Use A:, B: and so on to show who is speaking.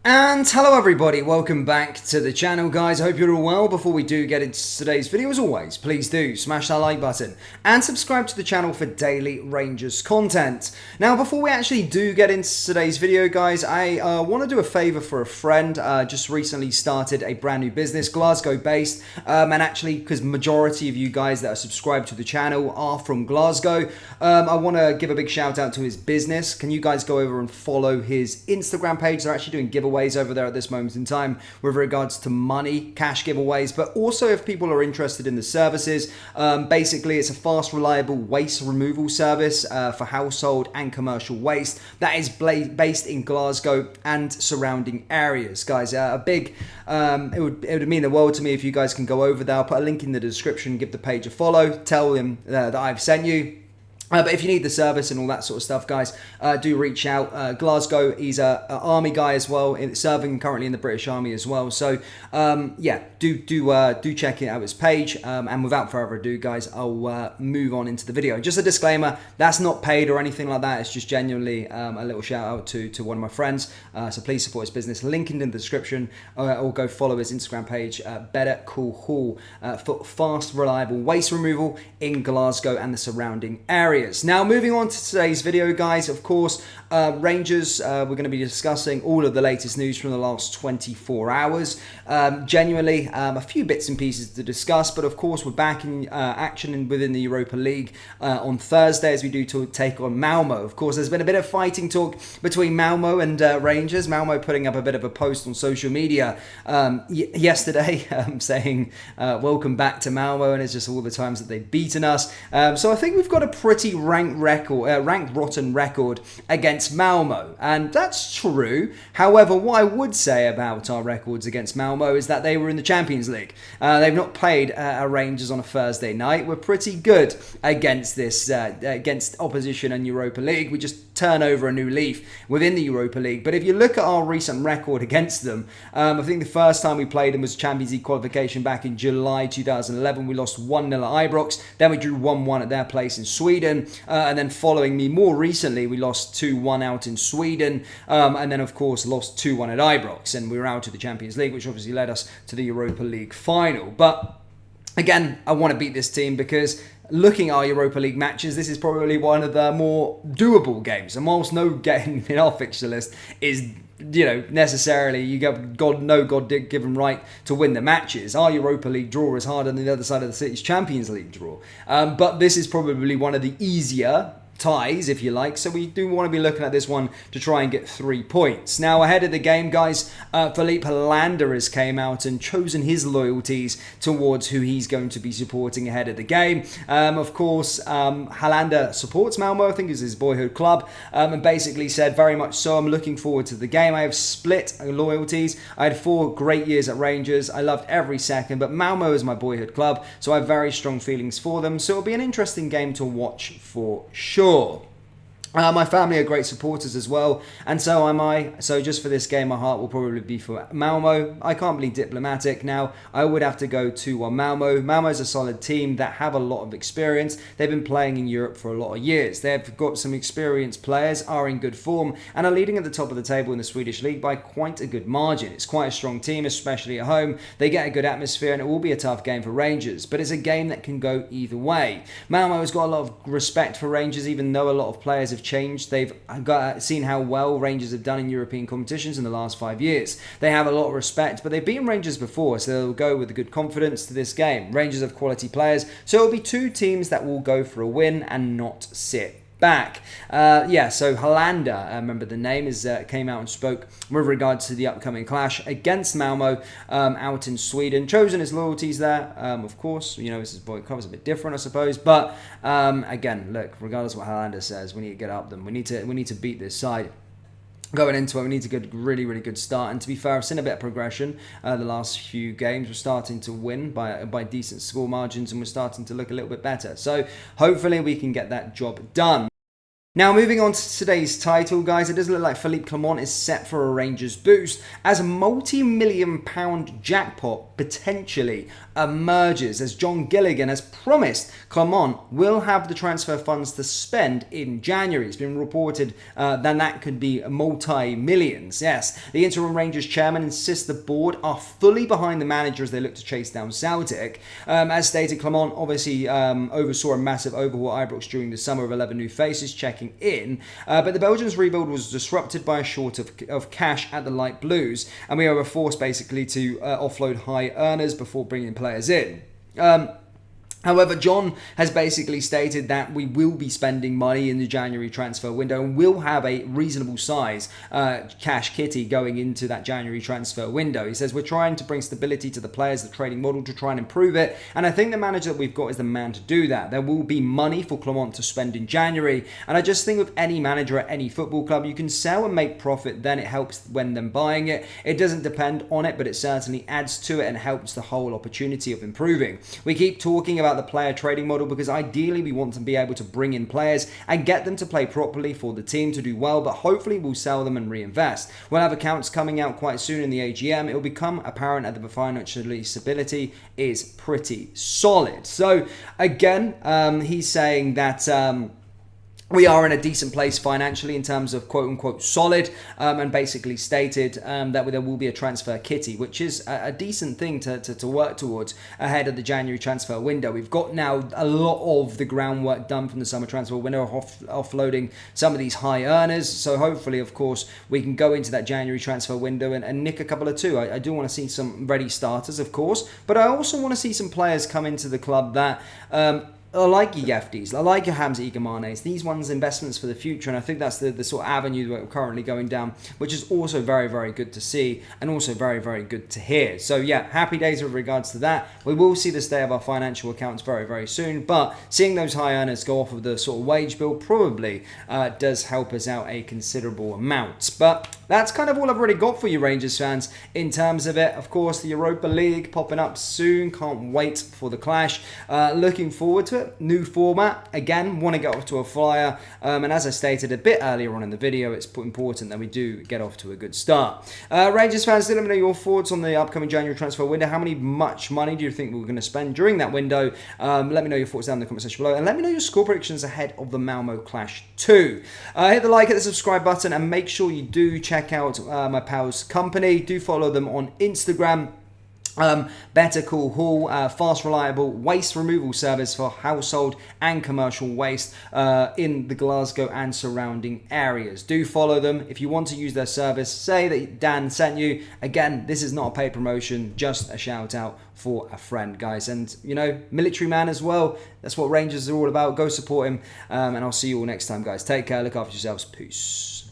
A: And hello everybody, welcome back to the channel guys. I hope you're all well. Before we do get into today's video, as always, please do smash that like button and subscribe to the channel for daily Rangers content. Now before we actually do get into today's video guys, I want to do a favour for a friend. Just recently started a brand new business, Glasgow based, and actually because majority of you guys that are subscribed to the channel are from Glasgow, I want to give a big shout out to his business. Can you guys go over and follow his Instagram page? They're actually doing giveaways over there at this moment in time with regards to money, cash giveaways, but also if people are interested in the services, basically it's a fast, reliable waste removal service for household and commercial waste that is based in Glasgow and surrounding areas. Guys, it would mean the world to me if you guys can go over there. I'll put a link in the description, give the page a follow, tell them that I've sent you. But if you need the service and all that sort of stuff, guys, do reach out. Glasgow, he's an army guy as well, serving currently in the British Army as well. So, yeah, do check it out his page. And without further ado, guys, I'll move on into the video. Just a disclaimer, that's not paid or anything like that. It's just genuinely a little shout out to one of my friends. So please support his business. Link in the description, or go follow his Instagram page, Better Cool Haul, for fast, reliable waste removal in Glasgow and the surrounding area. Now, moving on to today's video, guys, of course, Rangers, we're going to be discussing all of the latest news from the last 24 hours. Genuinely, a few bits and pieces to discuss, but of course, we're back in action within the Europa League on Thursday as we do take on Malmo. Of course, there's been a bit of fighting talk between Malmo and Rangers. Malmo putting up a bit of a post on social media yesterday saying, welcome back to Malmo, and it's just all the times that they've beaten us. So I think we've got a pretty ranked rotten record against Malmo, and that's true. However, what I would say about our records against Malmo is that they were in the Champions League. They've not played our Rangers on a Thursday night. We're pretty good against this, against opposition and Europa League. We just turn over a new leaf within the Europa League. But if you look at our recent record against them, I think the first time we played them was Champions League qualification back in July 2011. We lost 1-0 at Ibrox. Then we drew 1-1 at their place in Sweden. And then following me more recently, we lost 2-1 out in Sweden. And then, of course, lost 2-1 at Ibrox. And we were out of the Champions League, which obviously led us to the Europa League final. But again, I want to beat this team because looking at our Europa League matches, this is probably one of the more doable games. And whilst no game in our fixture list is, necessarily you got God-given right to win the matches, our Europa League draw is harder than the other side of the city's Champions League draw. But this is probably one of the easier ties, if you like, so we do want to be looking at this one to try and get 3 points. Now, ahead of the game, guys, Phillipe Clement has came out and chosen his loyalties towards who he's going to be supporting ahead of the game. Of course, Hollander supports Malmo, I think is his boyhood club, and basically said, very much so, I'm looking forward to the game. I have split loyalties. I had 4 great years at Rangers. I loved every second, but Malmo is my boyhood club, so I have very strong feelings for them. So it'll be an interesting game to watch for sure. My family are great supporters as well, and so am I. So just for this game, my heart will probably be for Malmo. I can't be diplomatic now. I would have to go to Malmo. Malmo's a solid team that have a lot of experience. They've been playing in Europe for a lot of years. They've got some experienced players, are in good form, and are leading at the top of the table in the Swedish league by quite a good margin. It's quite a strong team, especially at home. They get a good atmosphere, and it will be a tough game for Rangers, but it's a game that can go either way. Malmo has got a lot of respect for Rangers, even though a lot of players have changed. They've seen how well Rangers have done in European competitions in the last 5 years. They have a lot of respect, but they've beaten Rangers before, so they'll go with a good confidence to this game. Rangers have quality players, so it'll be 2 teams that will go for a win and not sit back. So Hollander, remember the name, came out and spoke with regards to the upcoming clash against Malmo out in Sweden. Chosen his loyalties there, of course. His boy club's a bit different, I suppose. But again, look, regardless of what Hollander says, we need to get up them. We need to beat this side. Going into it, we need to get a really, really good start. And to be fair, I've seen a bit of progression the last few games. We're starting to win by decent score margins, and we're starting to look a little bit better. So hopefully we can get that job done. Now, moving on to today's title, guys, it does look like Phillipe Clement is set for a Rangers boost as a multi-million-pound jackpot potentially emerges, as John Gilligan has promised Clement will have the transfer funds to spend in January. It's been reported that could be multi-millions. Yes, the interim Rangers chairman insists the board are fully behind the manager as they look to chase down Celtic. As stated, Clement obviously oversaw a massive overhaul at Ibrox during the summer of 11 new faces checking in, but the Belgians' rebuild was disrupted by a short of cash at the Light Blues, and we were forced basically to offload high earners before bringing players in. However, John has basically stated that we will be spending money in the January transfer window and will have a reasonable size cash kitty going into that January transfer window. He says we're trying to bring stability to the players, the trading model, to try and improve it. And I think the manager that we've got is the man to do that. There will be money for Clement to spend in January. And I just think with any manager at any football club, you can sell and make profit. Then it helps when them buying it. It doesn't depend on it, but it certainly adds to it and helps the whole opportunity of improving. We keep talking about the player trading model because ideally we want to be able to bring in players and get them to play properly for the team to do well, but hopefully we'll sell them and reinvest. We'll have accounts coming out quite soon in the AGM. It will become apparent that the financial stability is pretty solid. So again, he's saying that we are in a decent place financially in terms of quote-unquote solid, and basically stated that there will be a transfer kitty, which is a decent thing to work towards ahead of the January transfer window. We've got now a lot of the groundwork done from the summer transfer window, offloading some of these high earners. So hopefully, of course, we can go into that January transfer window and nick a couple of two. I do want to see some ready starters, of course, but I also want to see some players come into the club that I like your Yeftis, I like your Hamza Igamanes. These ones investments for the future, and I think that's the sort of avenue that we're currently going down, which is also very, very good to see and also very, very good to hear. So yeah, happy days with regards to that. We will see the state of our financial accounts very, very soon, but seeing those high earners go off of the sort of wage bill probably does help us out a considerable amount. But that's kind of all I've already got for you Rangers fans in terms of it. Of course, the Europa League popping up soon. Can't wait for the clash. Looking forward to it. New format. Again, want to get off to a flyer. And as I stated a bit earlier on in the video, it's important that we do get off to a good start. Rangers fans, let me know your thoughts on the upcoming January transfer window. How much money do you think we're going to spend during that window? Let me know your thoughts down in the comment section below. And let me know your score predictions ahead of the Malmo clash too. Hit the like, hit the subscribe button, and make sure you do check out my pals' company. Do follow them on Instagram. Better Cool Haul, fast, reliable waste removal service for household and commercial waste in the Glasgow and surrounding areas. Do follow them. If you want to use their service, say that Dan sent you. Again, this is not a paid promotion, just a shout out for a friend, guys. And, you know, military man as well. That's what Rangers are all about. Go support him. And I'll see you all next time, guys. Take care. Look after yourselves. Peace.